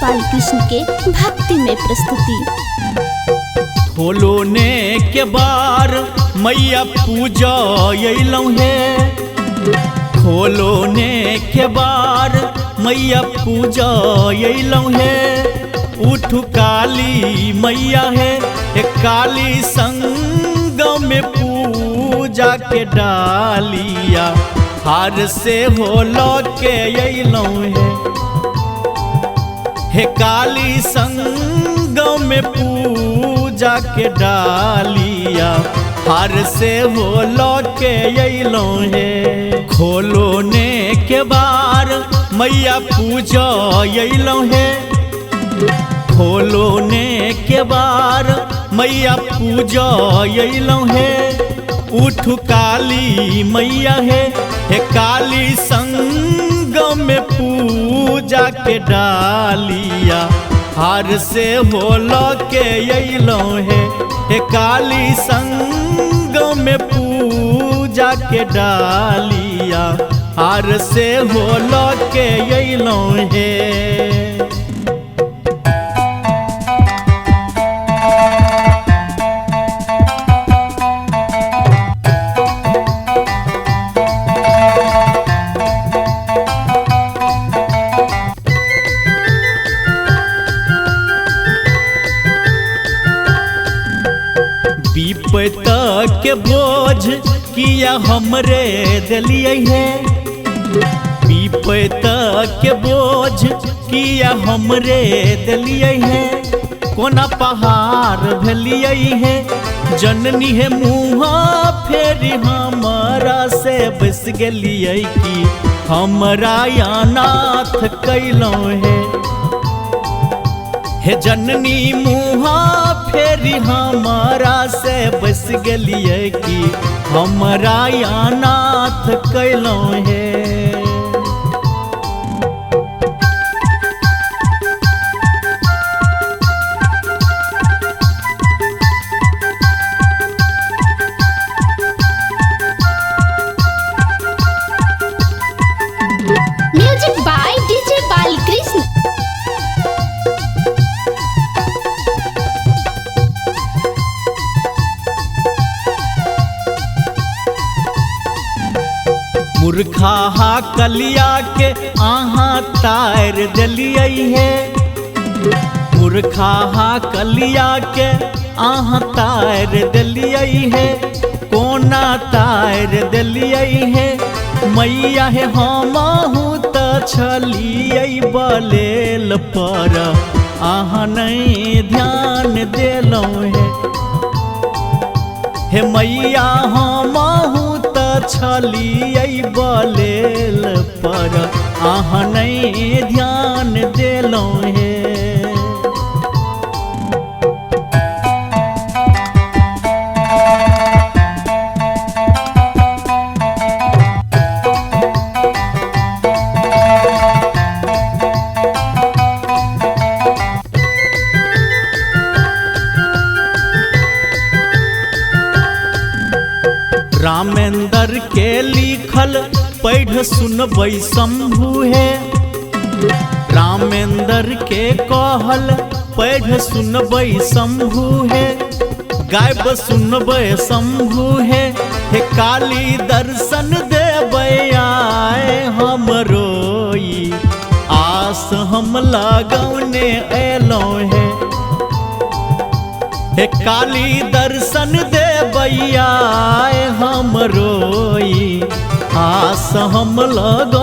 बालकृष्ण के भक्ति में प्रस्तुति। खोलोने के बार मैया पूजा अइलौं है, खोलोने के बार मैया पूजा अइलौं है। उठु काली मैया है, काली संग में पूजा के डालिया हार से होलो के अइलौं है, काली संग में पूजा के डालिया हार से होलो के अइलौं है। खोलोने के बार मैया पूजा अइलौं है, खोलोने के बार मैया पूजा अइलौं है। उठु काली मैया है, काली संग में पूजा के डालिया हार से होलो के अइलौं है, काली संग में पूजा के डालिया हार से होलो के अइलौं है। विपत के बोझ किया हमरे दिलिये है, विपत के बोझ किया हमरे दिलिये है। कोना पहाड़ भेलिये है, जननी है मुँहा फेरी हमारा से बस गेलिये कि हमरा अनाथ कैलौं है, जननी मुँहा फेरी हमारा से बस गेलिये कि हमरा अनाथ कैलौं है। Music by DJ Balakrishna. मूर्खा हा कलिया के आहा तार दिलिये है, मूर्खा हा कलिया के आहा तार दिलिये है। कोना तार दिलिये है, मैया है हमहू त छलियै बलेल पर आहा नहीं ध्यान देलौं है, मैया हमहू छलियै बलेल पर आहा नहीं ध्यान देलौं है। रामेंद्र के लिखल पढ़ सुनबै शंभु है, रामेंद्र के कहल पढ़ सुनबै शंभु है। गायब सुनबै शंभु है, काली दर्शन देबै आए हमरोई आस हम लगौने अयलौं है, काली दर्शन देबै आए हमरोई आस हम लगौने